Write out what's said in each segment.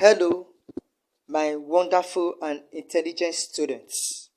Hello, my wonderful and intelligent students.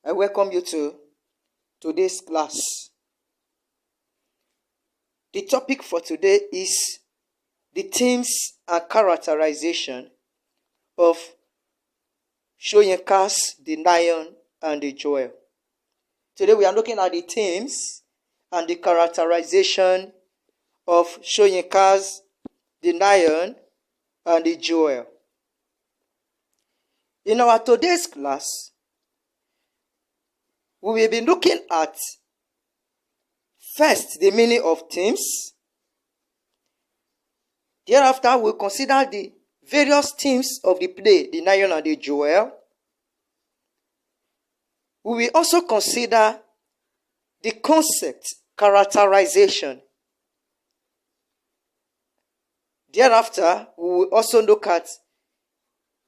I welcome you to today's class. The topic for today is the themes and characterization of Soyinka's The Lion and the Jewel. Today we are looking at the themes and the characterization of Soyinka's The Lion and the Jewel. In our today's class, we will be looking at first the meaning of themes. Thereafter, we'll consider the various themes of the play, The Lion and the Jewel. We will also consider the concept, characterization. Thereafter, we will also look at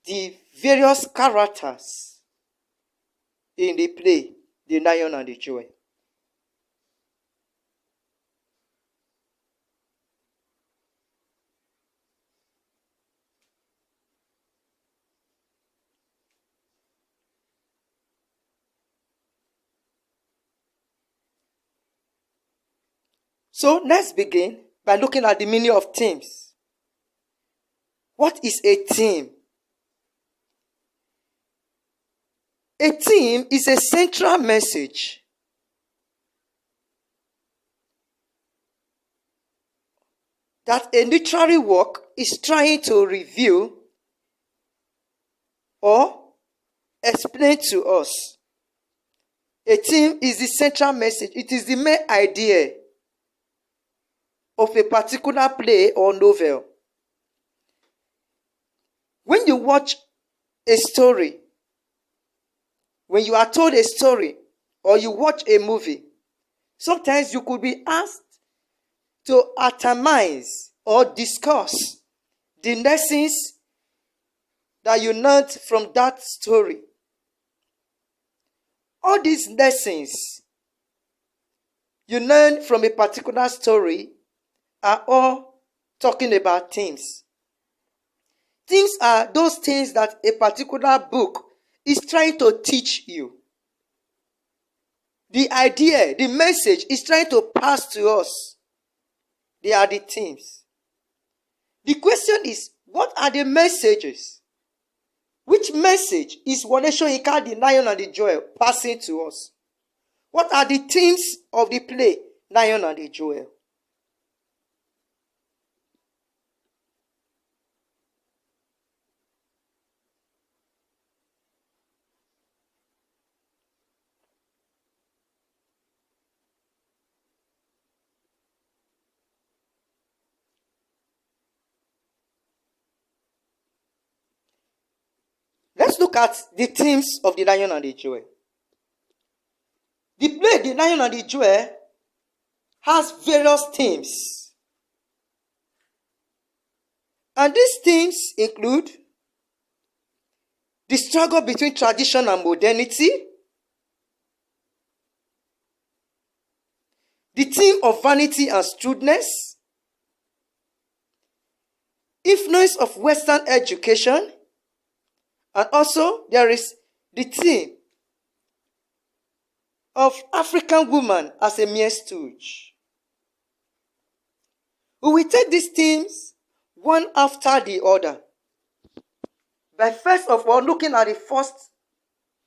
the various characters in the play, The Lion and the Jewel. So let's begin by looking at the meaning of themes. What is a theme? A theme is a central message that a literary work is trying to reveal or explain to us. A theme is the central message. It is the main idea of a particular play or novel. When you watch a story, when you are told a story or you watch a movie, sometimes you could be asked to atomize or discuss the lessons that you learned from that story. All these lessons you learn from a particular story are all talking about themes. Themes are those things that a particular book is trying to teach you. The idea, the message is trying to pass to us. They are the themes. The question is, what are the messages? Which message is Wole Soyinka, The Lion and the Jewel, passing to us? What are the themes of the play, Lion and the Jewel? Let's look at the themes of The Lion and the Jewel. The play, The Lion and the Jewel, has various themes. And these themes include the struggle between tradition and modernity, the theme of vanity and shrewdness, influence of Western education, and also there is the theme of African woman as a mere stooge. We will take these themes one after the other. By first of all, looking at the first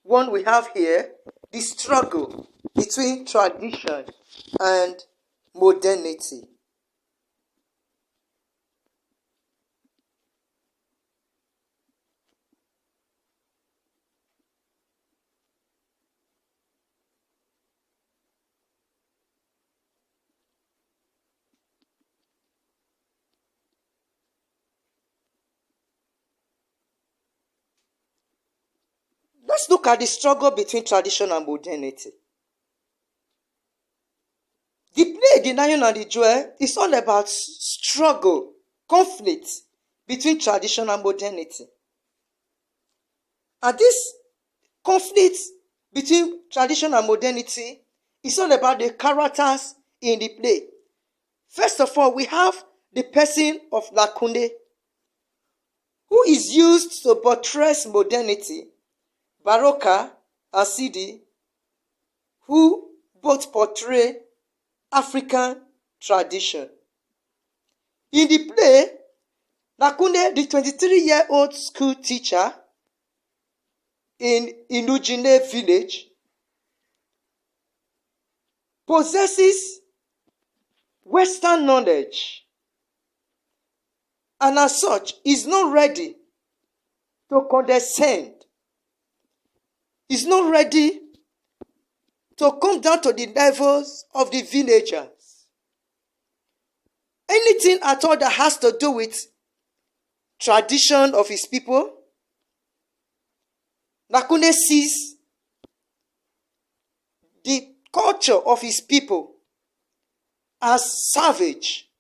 one we have here, the struggle between tradition and modernity. Let's look at the struggle between tradition and modernity. The play The Lion and the Jewel is all about struggle, conflict between tradition and modernity. And this conflict between tradition and modernity is all about the characters in the play. First of all, we have the person of Nakuna, who is used to buttress modernity, Baroque and CD, who both portray African tradition. In the play, Nakuna, the 23-year-old school teacher in Inujine village, possesses Western knowledge and as such is not ready to condescend, is not ready to come down to the levels of the villagers. Anything at all that has to do with tradition of his people, Nakuna sees the culture of his people as savage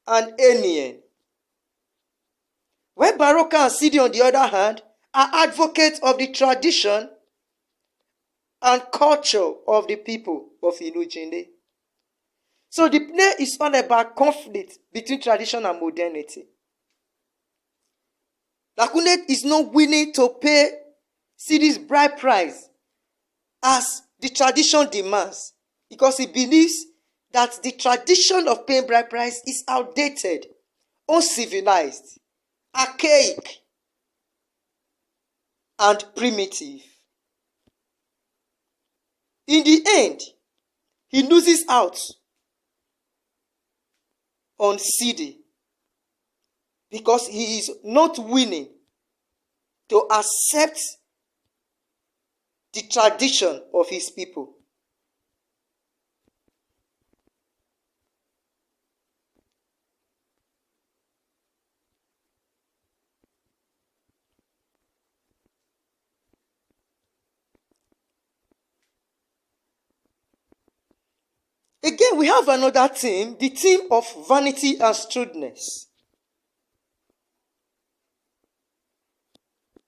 and alien. Where Baroque and Sidi, on the other hand, are advocates of the tradition and culture of the people of Inujine. So the play is all about conflict between tradition and modernity. Nakuna is not willing to pay Sidi's bride price as the tradition demands, because he believes that the tradition of paying bride price is outdated, uncivilized, archaic, and primitive. In the end, he loses out on Sidi because he is not willing to accept the tradition of his people. Again, we have another theme, the theme of vanity and shrewdness.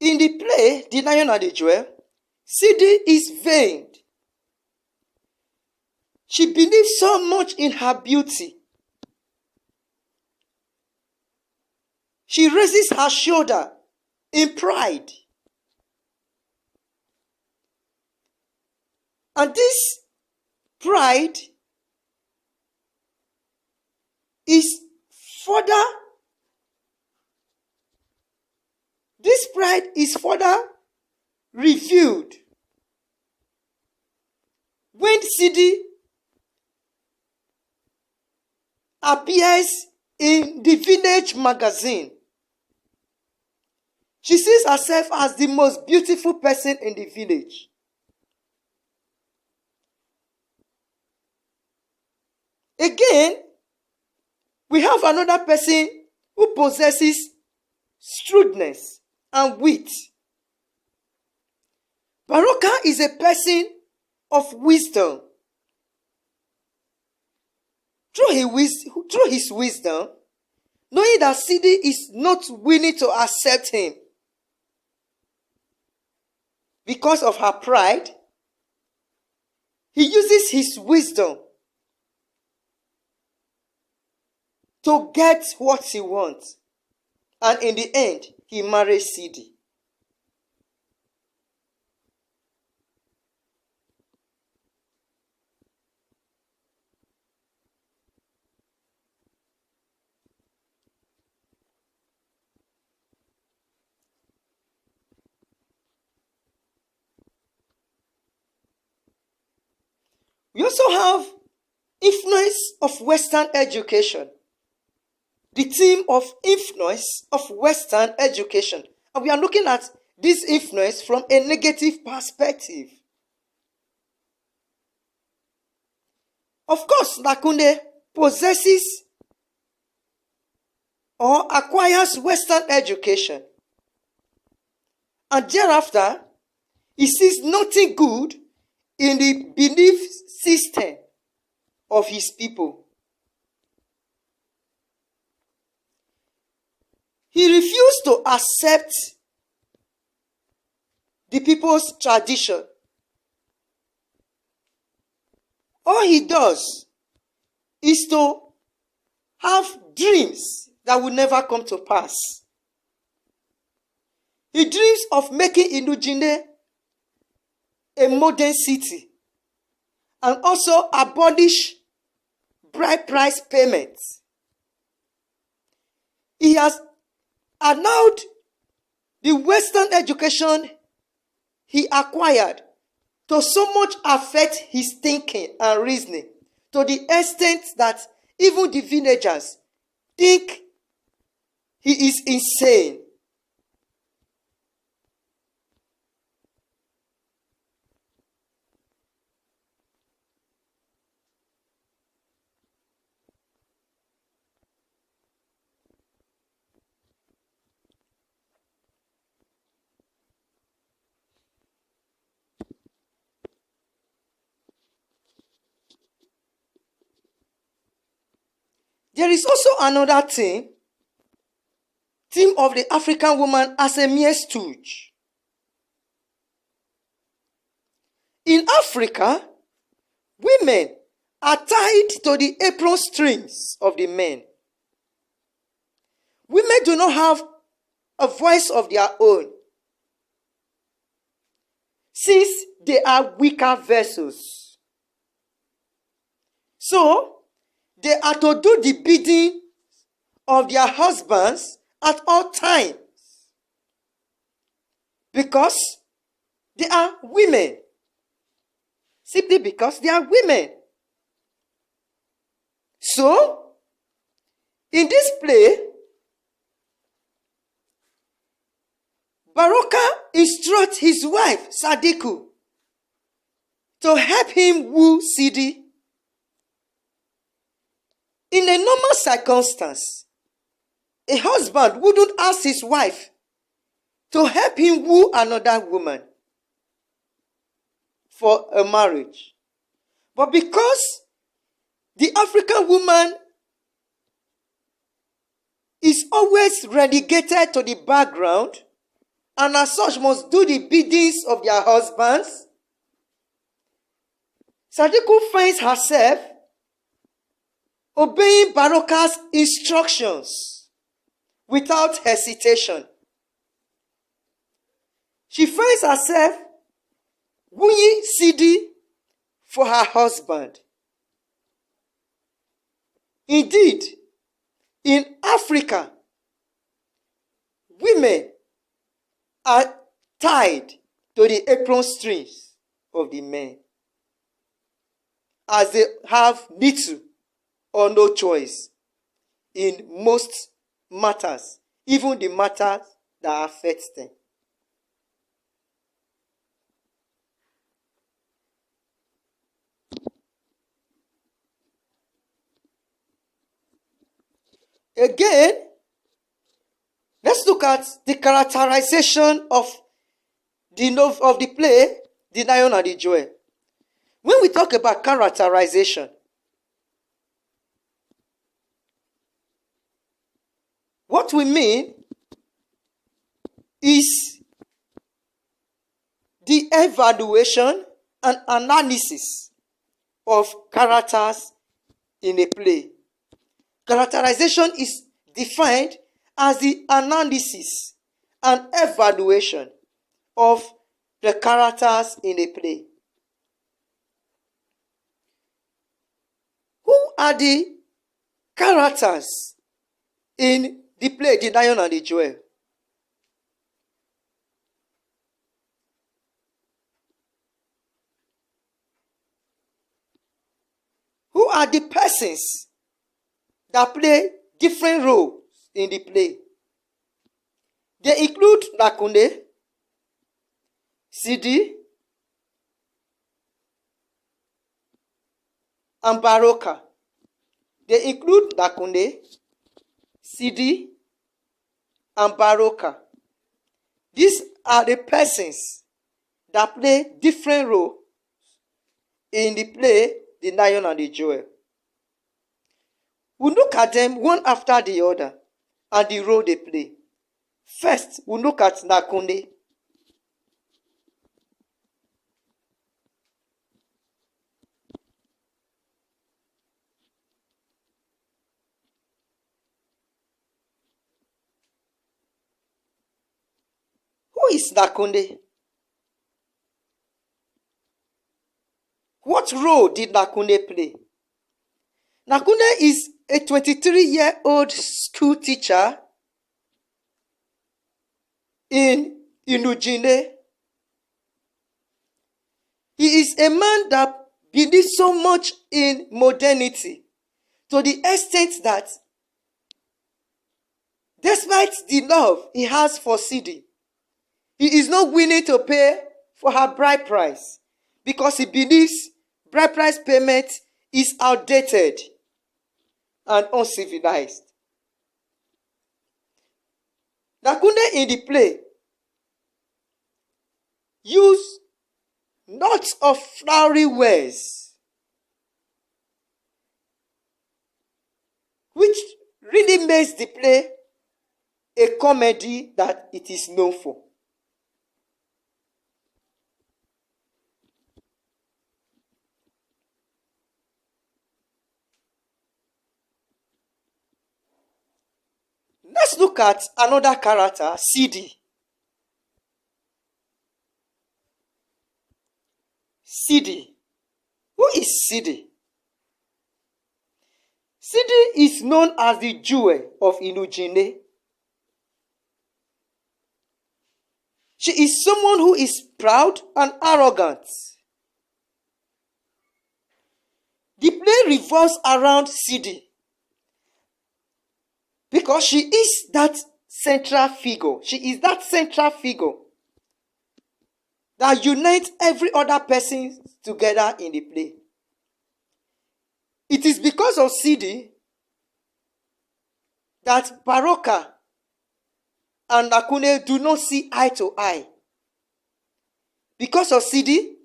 In the play, The Lion and the Jewel, Sidi is vain. She believes so much in her beauty. She raises her shoulder in pride. And this pride is further revealed when Sidi appears in the village magazine. She sees herself as the most beautiful person in the village. Again, we have another person who possesses shrewdness and wit. Baroque is a person of wisdom. Through his wisdom, knowing that Sidi is not willing to accept him because of her pride, he uses his wisdom to get what he wants. And in the end, he marries Sidi. We also have influence of Western education. The theme of influence of Western education. And we are looking at this influence from a negative perspective. Of course, Nakuna possesses or acquires Western education. And thereafter, He sees nothing good in the belief system of his people. He refused to accept the people's tradition. All he does is to have dreams that will never come to pass. He dreams of making Inujine a modern city and also abolish bride price payments. He has allowed the Western education he acquired to so much affect his thinking and reasoning, to the extent that even the villagers think he is insane. There is also another theme of the African woman as a mere stooge. In Africa, women are tied to the apron strings of the men. Women do not have a voice of their own, since they are weaker vessels. So, they are to do the bidding of their husbands at all times, because they are women. Simply because they are women. So, in this play, Baroque instructs his wife, Sadiku, to help him woo Sidi. In a normal circumstance, a husband wouldn't ask his wife to help him woo another woman for a marriage. But because the African woman is always relegated to the background and as such must do the biddings of their husbands, Sadiku finds herself obeying Baroque's instructions without hesitation. She finds herself wooing Sidi for her husband. Indeed, in Africa, women are tied to the apron strings of the men, as they have little or no choice in most matters, even the matters that affect them. Again, let's look at the characterization of the play, The Lion and the Jewel. When we talk about characterization, what we mean is the evaluation and analysis of characters in a play. Characterization is defined as the analysis and evaluation of the characters in a play. Who are the characters in the play, The Lion and the Jewel? Who are the persons that play different roles in the play? They include Nakuna, Sidi, and Baroque. They include Nakuna, Sidi, and Baroque. These are the persons that play different role in the play The Lion and the Jewel. We look at them one after the other and the role they play. First, we look at Nakuna. Who is Nakuna? What role did Nakuna play? Nakuna is a 23-year-old school teacher in Inugine. He is a man that believes so much in modernity to the extent that despite the love he has for Sidi, he is not willing to pay for her bride price because he believes bride price payment is outdated and uncivilized. Nakuna in the play used lots of flowery words which really makes the play a comedy that it is known for. Let's look at another character, Sidi. Sidi. Who is Sidi? Sidi is known as the jewel of Inugine. She is someone who is proud and arrogant. The play revolves around Sidi because she is that central figure. She is that central figure that unites every other person together in the play. It is because of Sidi that Baroque and Nakuna do not see eye to eye. Because of Sidi,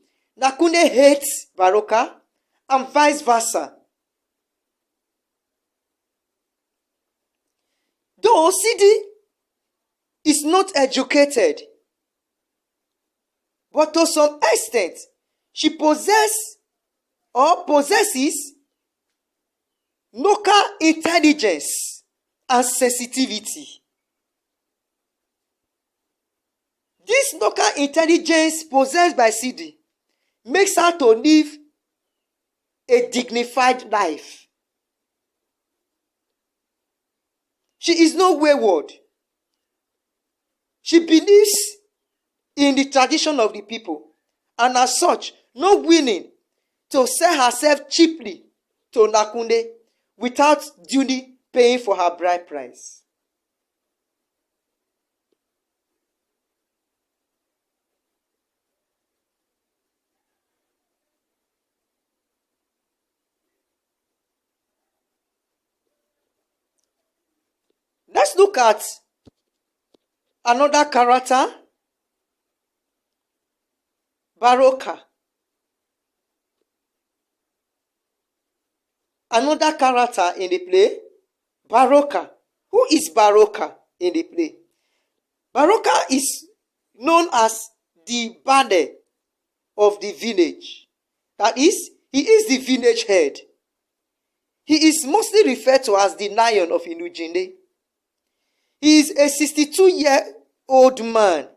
Nakuna hates Baroque and vice versa. Though Sidi is not educated, but to some extent, she possesses local intelligence and sensitivity. This local intelligence possessed by Sidi makes her to live a dignified life. She is not wayward. She believes in the tradition of the people and as such, not willing to sell herself cheaply to Nakuna without duly paying for her bride price. Let's look at another character, Baroque. Another character in the play, Baroque. Who is Baroque in the play? Baroque is known as the bade of the village. That is, he is the village head. He is mostly referred to as the Lion of Inugine. He is a 62-year-old man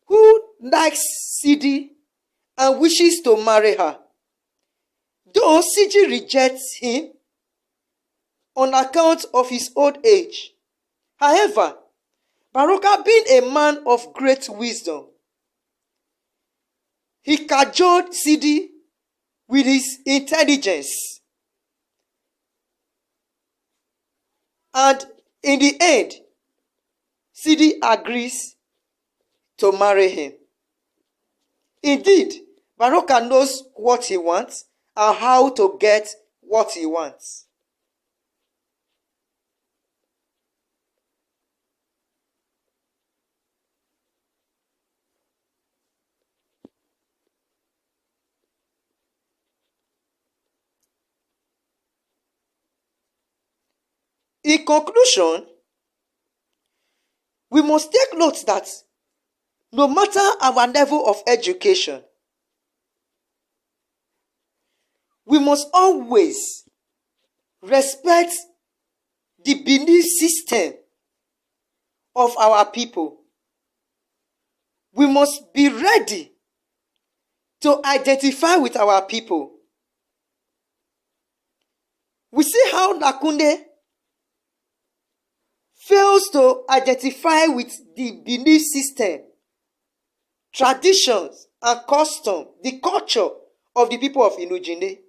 who likes Sidi and wishes to marry her. Though Sidi rejects him on account of his old age. However, Baroque, being a man of great wisdom, he cajoled Sidi with his intelligence. And in the end, Sidi agrees to marry him. Indeed, Baroque knows what he wants and how to get what he wants. In conclusion, we must take note that no matter our level of education, we must always respect the belief system of our people. We must be ready to identify with our people. We see how Nakuna fails to identify with the belief system, traditions, and custom, the culture of the people of Inujine.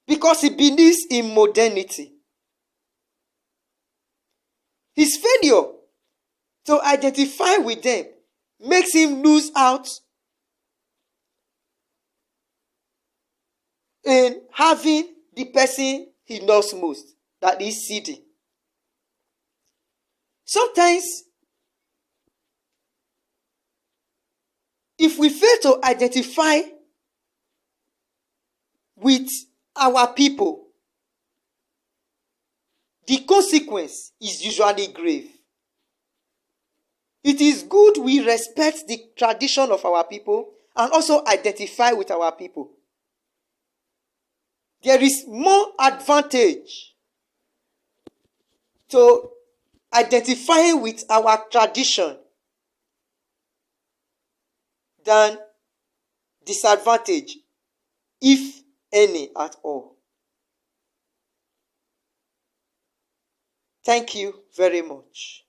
Because he believes in modernity. His failure to identify with them makes him lose out in having the person he loves most, that is CD. Sometimes, if we fail to identify with our people, the consequence is usually grave. It is good we respect the tradition of our people and also identify with our people. There is more advantage to identifying with our tradition than disadvantage, if any at all. Thank you very much.